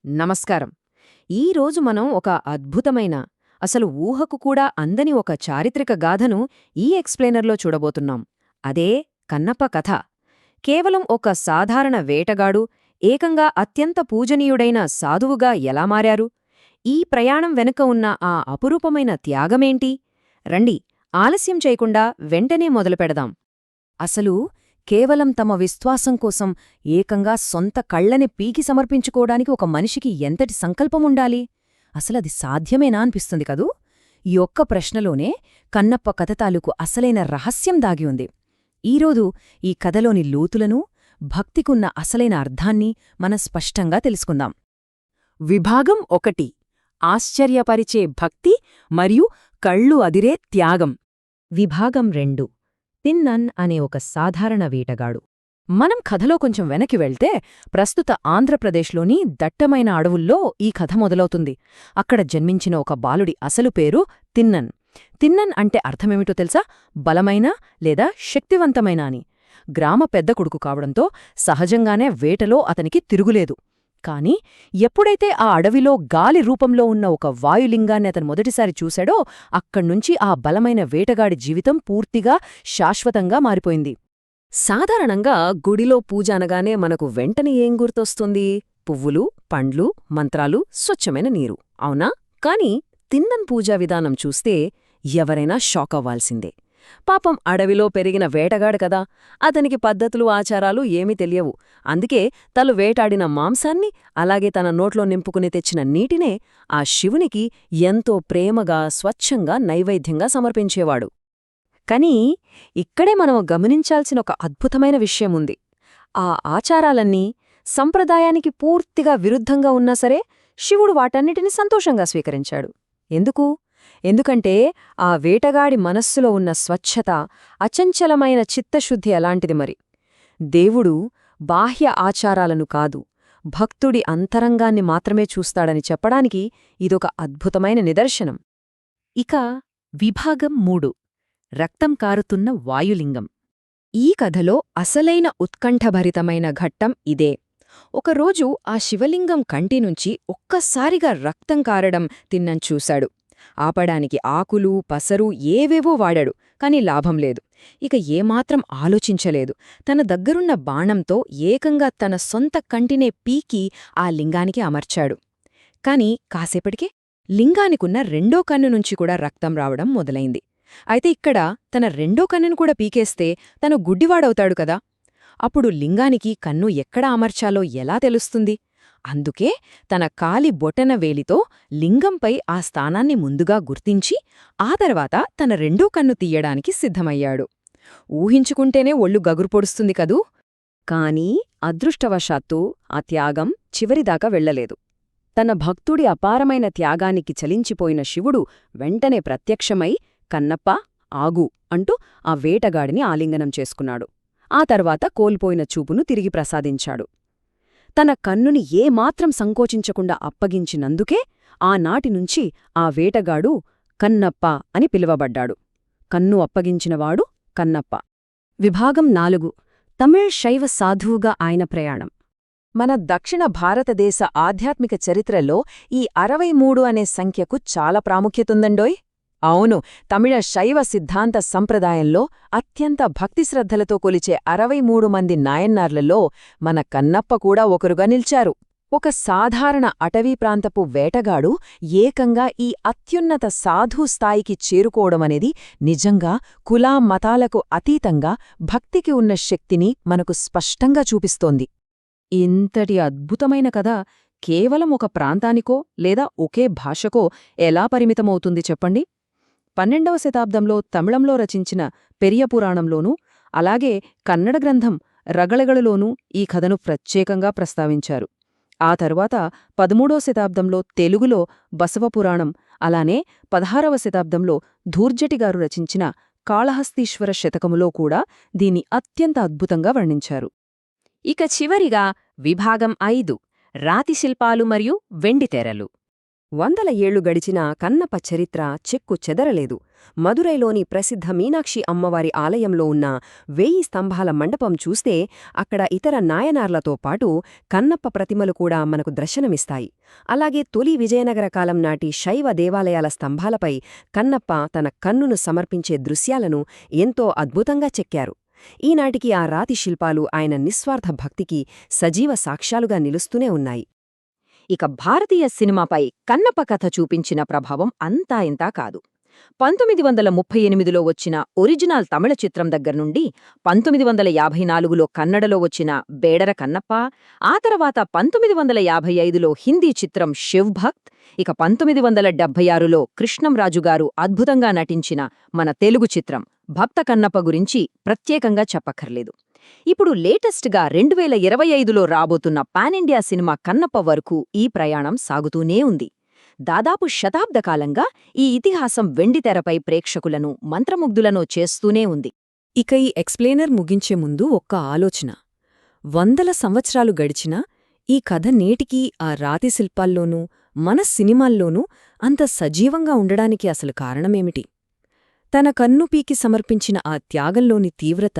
నమస్కారం. ఈరోజు మనం ఒక అద్భుతమైన, అసలు ఊహకు కూడా అందని ఒక చారిత్రక గాథను ఈ ఎక్స్ప్లెయినర్లో చూడబోతున్నాం. అదే కన్నప్ప కథ. కేవలం ఒక సాధారణ వేటగాడు ఏకంగా అత్యంత పూజనీయుడైన సాధువుగా ఎలా మారారు? ఈ ప్రయాణం వెనుక ఉన్న ఆ అపురూపమైన త్యాగమేంటి? రండి, ఆలస్యం చేయకుండా వెంటనే మొదలుపెడదాం. అసలు కేవలం తమ విశ్వాసం కోసం ఏకంగా సొంత కళ్ళని పీకి సమర్పించుకోవడానికి ఒక మనిషికి ఎంతటి సంకల్పముండాలి? అసలది సాధ్యమేనా అనిపిస్తుంది కదూ? ఈ ఒక్క ప్రశ్నలోనే కన్నప్ప కథ తాలూకు అసలైన రహస్యం దాగి ఉంది. ఈరోజు ఈ కథలోని లోతులను, భక్తికున్న అసలైన అర్థాన్ని మనం స్పష్టంగా తెలుసుకుందాం. విభాగం 1: ఆశ్చర్యపరిచే భక్తి మరియు కళ్ళు అదిరే త్యాగం. విభాగం 2: తిన్నన్ అనే ఒక సాధారణ వేటగాడు. మనం కథలో కొంచెం వెనక్కి వెళ్తే ప్రస్తుత ఆంధ్రప్రదేశ్లోని దట్టమైన అడవుల్లో ఈ కథ మొదలవుతుంది. అక్కడ జన్మించిన ఒక బాలుడి అసలు పేరు తిన్నన్. తిన్నన్ అంటే అర్థమేమిటో తెలుసా? బలమైన లేదా శక్తివంతమైన అని. గ్రామ పెద్ద కొడుకు కావడంతో సహజంగానే వేటలో అతనికి తిరుగులేదు. కాని ఎప్పుడైతే ఆ అడవిలో గాలి రూపంలో ఉన్న ఒక వాయులింగాన్ని అతను మొదటిసారి చూశాడో అక్కడ్నుంచి ఆ బలమైన వేటగాడి జీవితం పూర్తిగా శాశ్వతంగా మారిపోయింది. సాధారణంగా గుడిలో పూజ అనగానే మనకు వెంటనే ఏం గుర్తొస్తుంది? పువ్వులు, పండ్లు, మంత్రాలు, స్వచ్ఛమైన నీరు, అవునా? కాని తిన్నన్ పూజా విధానం చూస్తే ఎవరైనా షాకవ్వాల్సిందే. పాపం అడవిలో పెరిగిన వేటగాడు కదా, అతనికి పద్ధతులు, ఆచారాలు ఏమీ తెలియవు. అందుకే తను వేటాడిన మాంసాన్ని, అలాగే తన నోట్లో నింపుకుని తెచ్చిన నీటినే ఆ శివునికి ఎంతో ప్రేమగా, స్వచ్ఛంగా నైవేద్యంగా సమర్పించేవాడు. కానీ ఇక్కడే మనం గమనించాల్సిన ఒక అద్భుతమైన విషయముంది. ఆ ఆచారాలన్నీ సంప్రదాయానికి పూర్తిగా విరుద్ధంగా ఉన్నా సరే శివుడు వాటన్నిటిని సంతోషంగా స్వీకరించాడు. ఎందుకంటే ఆ వేటగాడి మనస్సులో ఉన్న స్వచ్ఛత, అచంచలమైన చిత్తశుద్ధి అలాంటిది మరి. దేవుడు బాహ్య ఆచారాలను కాదు, భక్తుడి అంతరంగాన్ని మాత్రమే చూస్తాడని చెప్పడానికి ఇదొక అద్భుతమైన నిదర్శనం. ఇక విభాగం 3: రక్తం కారుతున్న వాయులింగం. ఈ కథలో అసలైన ఉత్కంఠభరితమైన ఘట్టం ఇదే. ఒకరోజు ఆ శివలింగం కంటినుంచి ఒక్కసారిగా రక్తం కారడం తిన్నన్ చూశాడు. ఆపడానికి ఆకులు, పసరు ఏవేవో వాడాడు, కాని లాభం లేదు. ఇక ఏమాత్రం ఆలోచించలేదు. తన దగ్గరున్న బాణంతో ఏకంగా తన సొంత కంటినే పీకి ఆ లింగానికి అమర్చాడు. కాని కాసేపటికే లింగానికున్న రెండో కన్ను నుంచి కూడా రక్తం రావడం మొదలైంది. అయితే ఇక్కడ తన రెండో కన్నును కూడా పీకేస్తే తను గుడ్డివాడవుతాడు కదా. అప్పుడు లింగానికి కన్ను ఎక్కడ అమర్చాలో ఎలా తెలుస్తుంది? అందుకే తన కాలి బొటన వేలితో లింగంపై ఆ స్థానాన్ని ముందుగా గుర్తించి ఆ తర్వాత తన రెండో కన్ను తీయడానికి సిద్ధమయ్యాడు. ఊహించుకుంటేనే ఒళ్ళు గగురుపొడుస్తుంది కదూ. కాని అదృష్టవశాత్తు ఆ త్యాగం చివరిదాకా వెళ్లలేదు. తన భక్తుడి అపారమైన త్యాగానికి చలించిపోయిన శివుడు వెంటనే ప్రత్యక్షమై కన్నప్పా, ఆగు అంటూ ఆ వేటగాడిని ఆలింగనం చేసుకున్నాడు. ఆ తర్వాత కోల్పోయిన చూపును తిరిగి ప్రసాదించాడు. తన కన్నుని ఏమాత్రం సంకోచించకుండా అప్పగించినందుకే ఆనాటినుంచి ఆ వేటగాడు కన్నప్ప అని పిలువబడ్డాడు. కన్ను అప్పగించినవాడు కన్నప్ప. విభాగం 4: తమిళ్ శైవ సాధువుగా ఆయన ప్రయాణం. మన దక్షిణ భారతదేశ ఆధ్యాత్మిక చరిత్రలో ఈ 63 అనే సంఖ్యకు చాలా ప్రాముఖ్యతుందండోయ్. అవును, తమిళ శైవ సిద్ధాంత సంప్రదాయంలో అత్యంత భక్తిశ్రద్ధలతో కొలిచే 63 మంది నాయన్నార్లలో మన కన్నప్ప కూడా ఒకరుగా నిల్చారు. ఒక సాధారణ అటవీ ప్రాంతపు వేటగాడు ఏకంగా ఈ అత్యున్నత సాధు స్థాయికి చేరుకోవడమనేది నిజంగా కులా మతాలకు అతీతంగా భక్తికి ఉన్న శక్తిని మనకు స్పష్టంగా చూపిస్తోంది. ఇంతటి అద్భుతమైన కథ కేవలం ఒక ప్రాంతానికో లేదా ఒకే భాషకో ఎలా పరిమితమవుతుంది చెప్పండి? 12వ శతాబ్దంలో తమిళంలో రచించిన పెరియ పురాణంలోనూ, అలాగే కన్నడ గ్రంథం రగళగళలోనూ ఈ కథను ప్రత్యేకంగా ప్రస్తావించారు. ఆ తరువాత 13వ శతాబ్దంలో తెలుగులో బసవపురాణం, అలానే 16వ శతాబ్దంలో ధూర్జటిగారు రచించిన కాళహస్తీశ్వర శతకములో కూడా దీన్ని అత్యంత అద్భుతంగా వర్ణించారు. ఇక చివరిగా విభాగం 5: రాతి శిల్పాలు మరియు వెండితెరలు. వందల ఏళ్లు గడిచినా కన్నప్ప చరిత్ర చెక్కు చెదరలేదు. మదురైలోని ప్రసిద్ధ మీనాక్షి అమ్మవారి ఆలయంలో ఉన్న 1000 స్తంభాల మండపం చూస్తే అక్కడ ఇతర నాయనార్లతో పాటు కన్నప్ప ప్రతిమలు కూడా మనకు దర్శనమిస్తాయి. అలాగే తొలి విజయనగర కాలం నాటి శైవ దేవాలయాల స్తంభాలపై కన్నప్ప తన కన్నును సమర్పించే దృశ్యాలను ఎంతో అద్భుతంగా చెక్కారు. ఈనాటికి ఆ రాతి శిల్పాలు ఆయన నిస్వార్థ భక్తికి సజీవ సాక్ష్యాలుగా నిలుస్తూనే ఉన్నాయి. ఇక భారతీయ సినిమాపై కన్నప్ప కథ చూపించిన ప్రభావం అంతా ఇంతా కాదు. 1938లో వచ్చిన ఒరిజినల్ తమిళ చిత్రం దగ్గర్నుండి 1954లో కన్నడలో వచ్చిన బేడర కన్నప్ప, ఆ తర్వాత 1955లో హిందీ చిత్రం శివ్ భక్త్, ఇక 1976లో కృష్ణంరాజుగారు అద్భుతంగా నటించిన మన తెలుగు చిత్రం భక్త కన్నప్ప గురించి ప్రత్యేకంగా చెప్పక్కర్లేదు. ఇప్పుడు లేటెస్ట్గా 2025లో రాబోతున్న పాన్ ఇండియా సినిమా కన్నప్ప వరకు ఈ ప్రయాణం సాగుతూనే ఉంది. దాదాపు శతాబ్దకాలంగా ఈ ఇతిహాసం వెండితెరపై ప్రేక్షకులను మంత్రముగ్ధులను చేస్తూనే ఉంది. ఇక ఈ ఎక్స్ప్లెయినర్ ముగించే ముందు ఒక్క ఆలోచన. వందల సంవత్సరాలు గడిచినా ఈ కథ నేటికీ ఆ రాతి శిల్పాల్లోనూ మన సినిమాల్లోనూ అంత సజీవంగా ఉండడానికి అసలు కారణమేమిటి? తన కన్ను పీకి సమర్పించిన ఆ త్యాగంలోని తీవ్రత,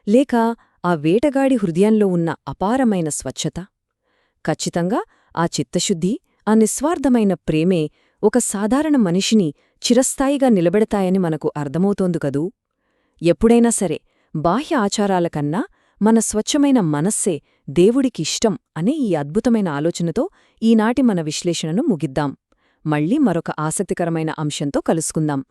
లేక ఆ వేటగాడి హృదయంలో ఉన్న అపారమైన స్వచ్ఛత? ఖచ్చితంగా ఆ చిత్తశుద్ధి, ఆ నిస్వార్థమైన ప్రేమే ఒక సాధారణ మనిషిని చిరస్థాయిగా నిలబెడతాయని మనకు అర్థమవుతోంది కదూ. ఎప్పుడైనా సరే బాహ్య ఆచారాలకన్నా మన స్వచ్ఛమైన మనస్సే దేవుడికిష్టం అనే ఈ అద్భుతమైన ఆలోచనతో ఈనాటి మన విశ్లేషణను ముగిద్దాం. మళ్ళీ మరొక ఆసక్తికరమైన అంశంతో కలుసుకుందాం.